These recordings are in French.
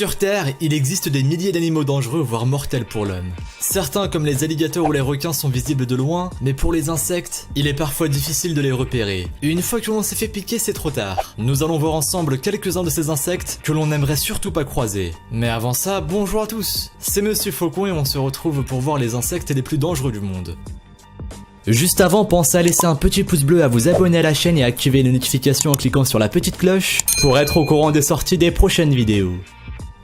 Sur Terre, il existe des milliers d'animaux dangereux, voire mortels pour l'homme. Certains, comme les alligators ou les requins, sont visibles de loin, mais pour les insectes, il est parfois difficile de les repérer. Et une fois que l'on s'est fait piquer, c'est trop tard. Nous allons voir ensemble quelques-uns de ces insectes que l'on n'aimerait surtout pas croiser. Mais avant ça, bonjour à tous. C'est Monsieur Faucon et on se retrouve pour voir les insectes les plus dangereux du monde. Juste avant, pensez à laisser un petit pouce bleu, à vous abonner à la chaîne et à activer les notifications en cliquant sur la petite cloche pour être au courant des sorties des prochaines vidéos.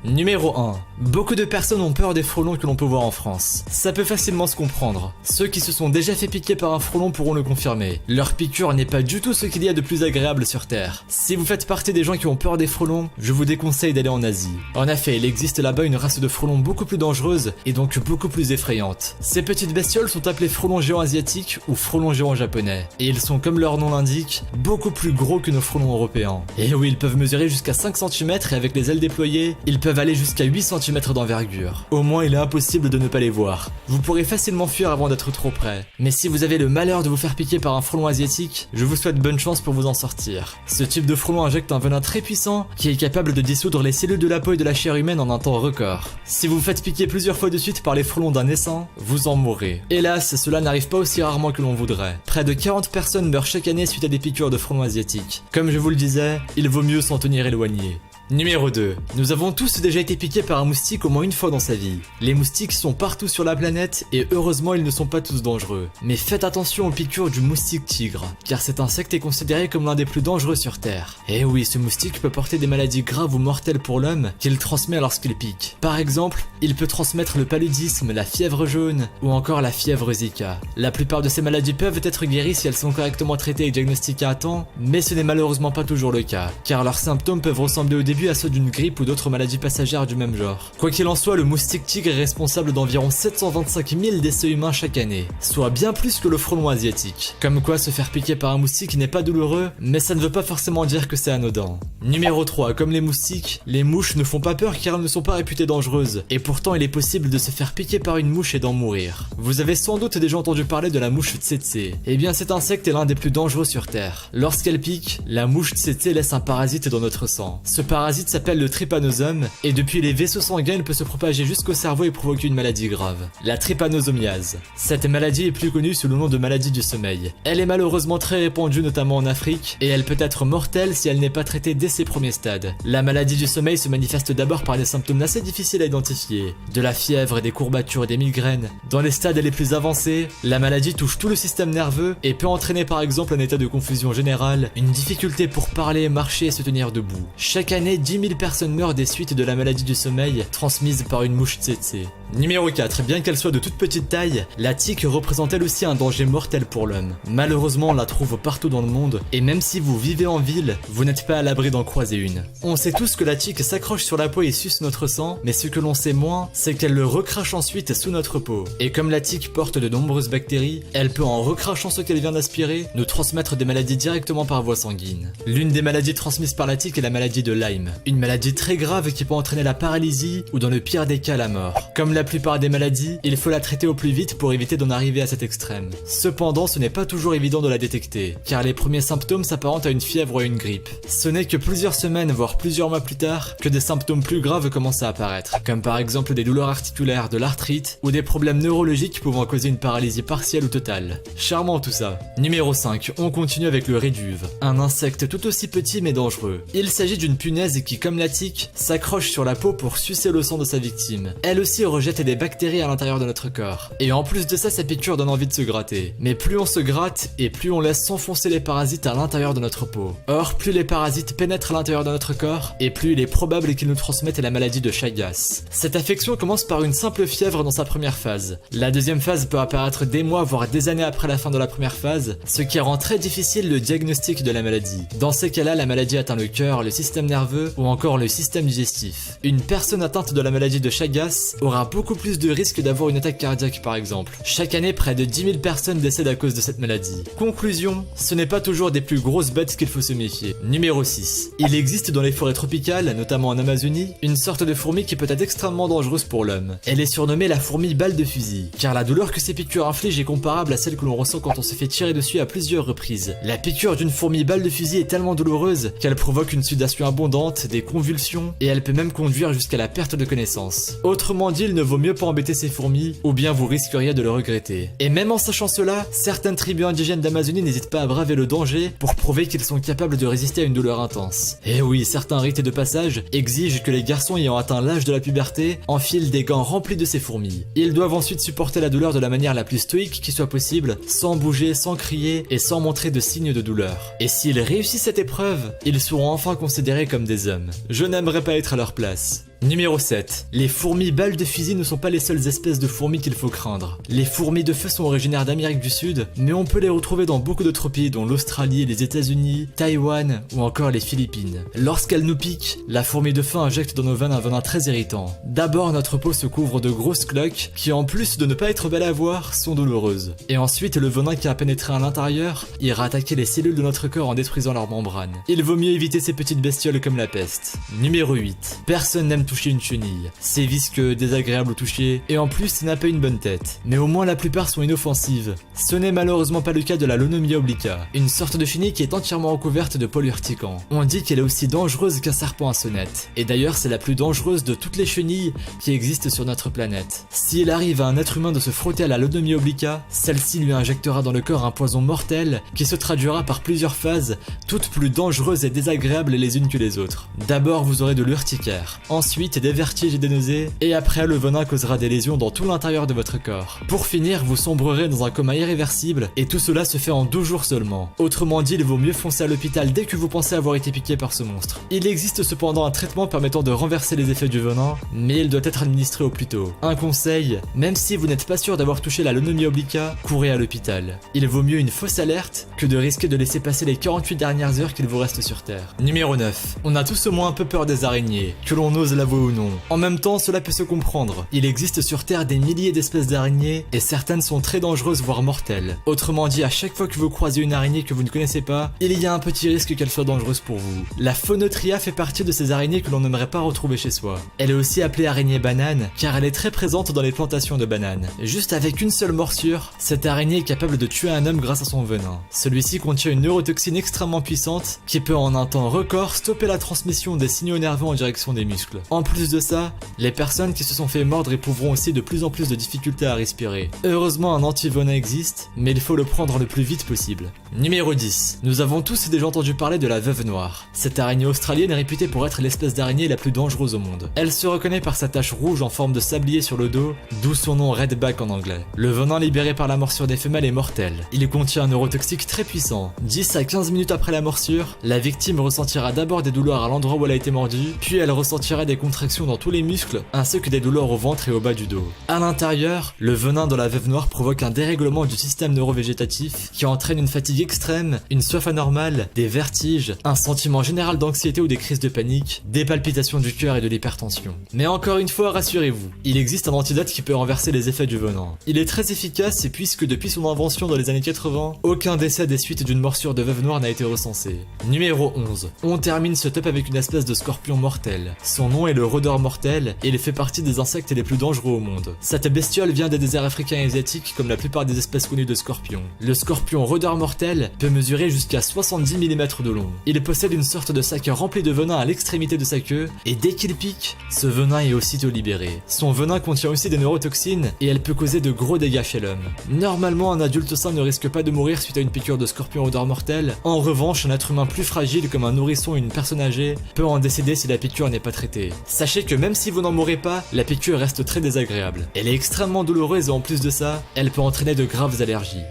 Numéro 1. Beaucoup de personnes ont peur des frelons que l'on peut voir en France. Ça peut facilement se comprendre. Ceux qui se sont déjà fait piquer par un frelon pourront le confirmer. Leur piqûre n'est pas du tout ce qu'il y a de plus agréable sur Terre. Si vous faites partie des gens qui ont peur des frelons, je vous déconseille d'aller en Asie. En effet, il existe là-bas une race de frelons beaucoup plus dangereuse et donc beaucoup plus effrayante. Ces petites bestioles sont appelées frelons géants asiatiques ou frelons géants japonais. Et ils sont, comme leur nom l'indique, beaucoup plus gros que nos frelons européens. Et oui, ils peuvent mesurer jusqu'à 5 cm et avec les ailes déployées, ils peuvent aller jusqu'à 8 cm d'envergure. Au moins, il est impossible de ne pas les voir. Vous pourrez facilement fuir avant d'être trop près. Mais si vous avez le malheur de vous faire piquer par un frelon asiatique, je vous souhaite bonne chance pour vous en sortir. Ce type de frelon injecte un venin très puissant qui est capable de dissoudre les cellules de la peau et de la chair humaine en un temps record. Si vous vous faites piquer plusieurs fois de suite par les frelons d'un essaim, vous en mourrez. Hélas, cela n'arrive pas aussi rarement que l'on voudrait. Près de 40 personnes meurent chaque année suite à des piqûres de frelons asiatiques. Comme je vous le disais, il vaut mieux s'en tenir éloigné. Numéro 2. Nous avons tous déjà été piqués par un moustique au moins une fois dans sa vie. Les moustiques sont partout sur la planète et heureusement ils ne sont pas tous dangereux. Mais faites attention aux piqûres du moustique tigre, car cet insecte est considéré comme l'un des plus dangereux sur Terre. Et oui, ce moustique peut porter des maladies graves ou mortelles pour l'homme qu'il transmet lorsqu'il pique. Par exemple, il peut transmettre le paludisme, la fièvre jaune ou encore la fièvre Zika. La plupart de ces maladies peuvent être guéries si elles sont correctement traitées et diagnostiquées à temps, mais ce n'est malheureusement pas toujours le cas, car leurs symptômes peuvent ressembler au début à ceux d'une grippe ou d'autres maladies passagères du même genre. Quoi qu'il en soit, le moustique tigre est responsable d'environ 725 000 décès humains chaque année, soit bien plus que le frelon asiatique. Comme quoi, se faire piquer par un moustique n'est pas douloureux, mais ça ne veut pas forcément dire que c'est anodin. Numéro 3. Comme les moustiques, les mouches ne font pas peur car elles ne sont pas réputées dangereuses, et pourtant il est possible de se faire piquer par une mouche et d'en mourir. Vous avez sans doute déjà entendu parler de la mouche tsetse. Eh bien cet insecte est l'un des plus dangereux sur Terre. Lorsqu'elle pique, la mouche tsetse laisse un parasite dans notre sang. Ce parasite s'appelle le trypanosome, et depuis les vaisseaux sanguins il peut se propager jusqu'au cerveau et provoquer une maladie grave, la trypanosomiase. Cette maladie est plus connue sous le nom de maladie du sommeil. Elle est malheureusement très répandue notamment en Afrique, et elle peut être mortelle si elle n'est pas traitée dès ses premiers stades. La maladie du sommeil se manifeste d'abord par des symptômes assez difficiles à identifier, de la fièvre, des courbatures et des migraines. Dans les stades les plus avancés, la maladie touche tout le système nerveux et peut entraîner par exemple un état de confusion générale, une difficulté pour parler, marcher et se tenir debout. Chaque année, 10 000 personnes meurent des suites de la maladie du sommeil transmise par une mouche tsetse. Numéro 4. Bien qu'elle soit de toute petite taille, la tique représente elle aussi un danger mortel pour l'homme. Malheureusement, on la trouve partout dans le monde, et même si vous vivez en ville, vous n'êtes pas à l'abri d'en croiser une. On sait tous que la tique s'accroche sur la peau et suce notre sang, mais ce que l'on sait moins, c'est qu'elle le recrache ensuite sous notre peau. Et comme la tique porte de nombreuses bactéries, elle peut en recrachant ce qu'elle vient d'aspirer, nous transmettre des maladies directement par voie sanguine. L'une des maladies transmises par la tique est la maladie de Lyme. Une maladie très grave qui peut entraîner la paralysie ou dans le pire des cas la mort. Comme la plupart des maladies, il faut la traiter au plus vite pour éviter d'en arriver à cet extrême. Cependant, ce n'est pas toujours évident de la détecter, car les premiers symptômes s'apparentent à une fièvre ou à une grippe. Ce n'est que plusieurs semaines, voire plusieurs mois plus tard, que des symptômes plus graves commencent à apparaître, comme par exemple des douleurs articulaires, de l'arthrite ou des problèmes neurologiques pouvant causer une paralysie partielle ou totale. Charmant tout ça. Numéro 5, on continue avec le réduve, un insecte tout aussi petit mais dangereux. Il s'agit d'une punaise qui, comme la tique, s'accroche sur la peau pour sucer le sang de sa victime. Elle aussi rejette des bactéries à l'intérieur de notre corps. Et en plus de ça, sa piqûre donne envie de se gratter. Mais plus on se gratte, et plus on laisse s'enfoncer les parasites à l'intérieur de notre peau. Or, plus les parasites pénètrent à l'intérieur de notre corps, et plus il est probable qu'ils nous transmettent la maladie de Chagas. Cette affection commence par une simple fièvre dans sa première phase. La deuxième phase peut apparaître des mois, voire des années après la fin de la première phase, ce qui rend très difficile le diagnostic de la maladie. Dans ces cas-là, la maladie atteint le cœur, le système nerveux, ou encore le système digestif. Une personne atteinte de la maladie de Chagas aura beaucoup plus de risques d'avoir une attaque cardiaque par exemple. Chaque année, près de 10 000 personnes décèdent à cause de cette maladie. Conclusion, ce n'est pas toujours des plus grosses bêtes qu'il faut se méfier. Numéro 6. Il existe dans les forêts tropicales, notamment en Amazonie, une sorte de fourmi qui peut être extrêmement dangereuse pour l'homme. Elle est surnommée la fourmi balle de fusil, car la douleur que ces piqûres infligent est comparable à celle que l'on ressent quand on se fait tirer dessus à plusieurs reprises. La piqûre d'une fourmi balle de fusil est tellement douloureuse qu'elle provoque une sudation abondante, des convulsions, et elle peut même conduire jusqu'à la perte de connaissance. Autrement dit, il ne vaut mieux pas embêter ces fourmis, ou bien vous risqueriez de le regretter. Et même en sachant cela, certaines tribus indigènes d'Amazonie n'hésitent pas à braver le danger pour prouver qu'ils sont capables de résister à une douleur intense. Et oui, certains rites de passage exigent que les garçons ayant atteint l'âge de la puberté enfilent des gants remplis de ces fourmis. Ils doivent ensuite supporter la douleur de la manière la plus stoïque qui soit possible, sans bouger, sans crier et sans montrer de signes de douleur. Et s'ils réussissent cette épreuve, ils seront enfin considérés comme des hommes. Je n'aimerais pas être à leur place. Numéro 7. Les fourmis balles de fusil ne sont pas les seules espèces de fourmis qu'il faut craindre. Les fourmis de feu sont originaires d'Amérique du Sud, mais on peut les retrouver dans beaucoup d'autres pays dont l'Australie, les États-Unis, Taïwan ou encore les Philippines. Lorsqu'elle nous pique, la fourmi de feu injecte dans nos veines un venin très irritant. D'abord, notre peau se couvre de grosses cloques qui, en plus de ne pas être belles à voir, sont douloureuses. Et ensuite, le venin qui a pénétré à l'intérieur ira attaquer les cellules de notre corps en détruisant leurs membranes. Il vaut mieux éviter ces petites bestioles comme la peste. Numéro 8. Personne n'aime toucher une chenille. C'est visqueux, désagréable au toucher, et en plus ça n'a pas une bonne tête. Mais au moins la plupart sont inoffensives. Ce n'est malheureusement pas le cas de la Lonomia obliqua, une sorte de chenille qui est entièrement recouverte de poils urticants. On dit qu'elle est aussi dangereuse qu'un serpent à sonnette. Et d'ailleurs c'est la plus dangereuse de toutes les chenilles qui existent sur notre planète. S'il arrive à un être humain de se frotter à la Lonomia obliqua, celle-ci lui injectera dans le corps un poison mortel qui se traduira par plusieurs phases, toutes plus dangereuses et désagréables les unes que les autres. D'abord vous aurez de l'urticaire, ensuite des vertiges et des nausées, et après le venin causera des lésions dans tout l'intérieur de votre corps. Pour finir, vous sombrerez dans un coma irréversible, et tout cela se fait en 12 jours seulement. Autrement dit, il vaut mieux foncer à l'hôpital dès que vous pensez avoir été piqué par ce monstre. Il existe cependant un traitement permettant de renverser les effets du venin, mais il doit être administré au plus tôt. Un conseil, même si vous n'êtes pas sûr d'avoir touché la Lonomia obliqua, courez à l'hôpital. Il vaut mieux une fausse alerte que de risquer de laisser passer les 48 dernières heures qu'il vous reste sur Terre. Numéro 9. On a tous au moins un peu peur des araignées, que l'on ose l'avouer ou non. En même temps, cela peut se comprendre. Il existe sur Terre des milliers d'espèces d'araignées, et certaines sont très dangereuses voire mortelles. Autrement dit, à chaque fois que vous croisez une araignée que vous ne connaissez pas, il y a un petit risque qu'elle soit dangereuse pour vous. La Phoneutria fait partie de ces araignées que l'on n'aimerait pas retrouver chez soi. Elle est aussi appelée araignée banane, car elle est très présente dans les plantations de bananes. Juste avec une seule morsure, cette araignée est capable de tuer un homme grâce à son venin. Celui-ci contient une neurotoxine extrêmement puissante, qui peut en un temps record stopper la transmission des signaux nerveux en direction des muscles. En plus de ça, les personnes qui se sont fait mordre éprouveront aussi de plus en plus de difficultés à respirer. Heureusement, un antivenin existe, mais il faut le prendre le plus vite possible. Numéro 10. Nous avons tous déjà entendu parler de la veuve noire. Cette araignée australienne est réputée pour être l'espèce d'araignée la plus dangereuse au monde. Elle se reconnaît par sa tache rouge en forme de sablier sur le dos, d'où son nom redback en anglais. Le venin libéré par la morsure des femelles est mortel. Il contient un neurotoxique très puissant. 10 à 15 minutes après la morsure, la victime ressentira d'abord des douleurs à l'endroit où elle a été mordue, puis elle ressentira des contractions dans tous les muscles, ainsi que des douleurs au ventre et au bas du dos. À l'intérieur, le venin dans la veuve noire provoque un dérèglement du système neurovégétatif qui entraîne une fatigue extrême, une soif anormale, des vertiges, un sentiment général d'anxiété ou des crises de panique, des palpitations du cœur et de l'hypertension. Mais encore une fois, rassurez-vous, il existe un antidote qui peut renverser les effets du venin. Il est très efficace et puisque depuis son invention dans les années 80, aucun décès des suites d'une morsure de veuve noire n'a été recensé. Numéro 11. On termine ce top avec une espèce de scorpion mortel. Son nom est le rôdeur mortel et il fait partie des insectes les plus dangereux au monde. Cette bestiole vient des déserts africains et asiatiques comme la plupart des espèces connues de scorpions. Le scorpion rôdeur mortel peut mesurer jusqu'à 70 mm de long. Il possède une sorte de sac rempli de venin à l'extrémité de sa queue et dès qu'il pique, ce venin est aussitôt libéré. Son venin contient aussi des neurotoxines et elle peut causer de gros dégâts chez l'homme. Normalement, un adulte sain ne risque pas de mourir suite à une piqûre de scorpion rôdeur mortel. En revanche, un être humain plus fragile comme un nourrisson ou une personne âgée peut en décéder si la piqûre n'est pas traitée. Sachez que même si vous n'en mourrez pas, la piqûre reste très désagréable. Elle est extrêmement douloureuse et en plus de ça, elle peut entraîner de graves allergies.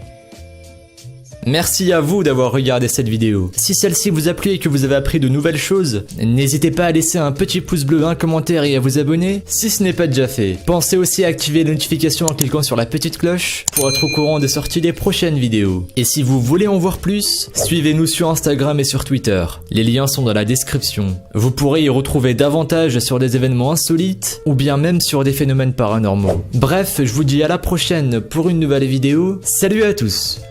Merci à vous d'avoir regardé cette vidéo. Si celle-ci vous a plu et que vous avez appris de nouvelles choses, n'hésitez pas à laisser un petit pouce bleu, un commentaire et à vous abonner si ce n'est pas déjà fait. Pensez aussi à activer les notifications en cliquant sur la petite cloche pour être au courant des sorties des prochaines vidéos. Et si vous voulez en voir plus, suivez-nous sur Instagram et sur Twitter. Les liens sont dans la description. Vous pourrez y retrouver davantage sur des événements insolites ou bien même sur des phénomènes paranormaux. Bref, je vous dis à la prochaine pour une nouvelle vidéo. Salut à tous!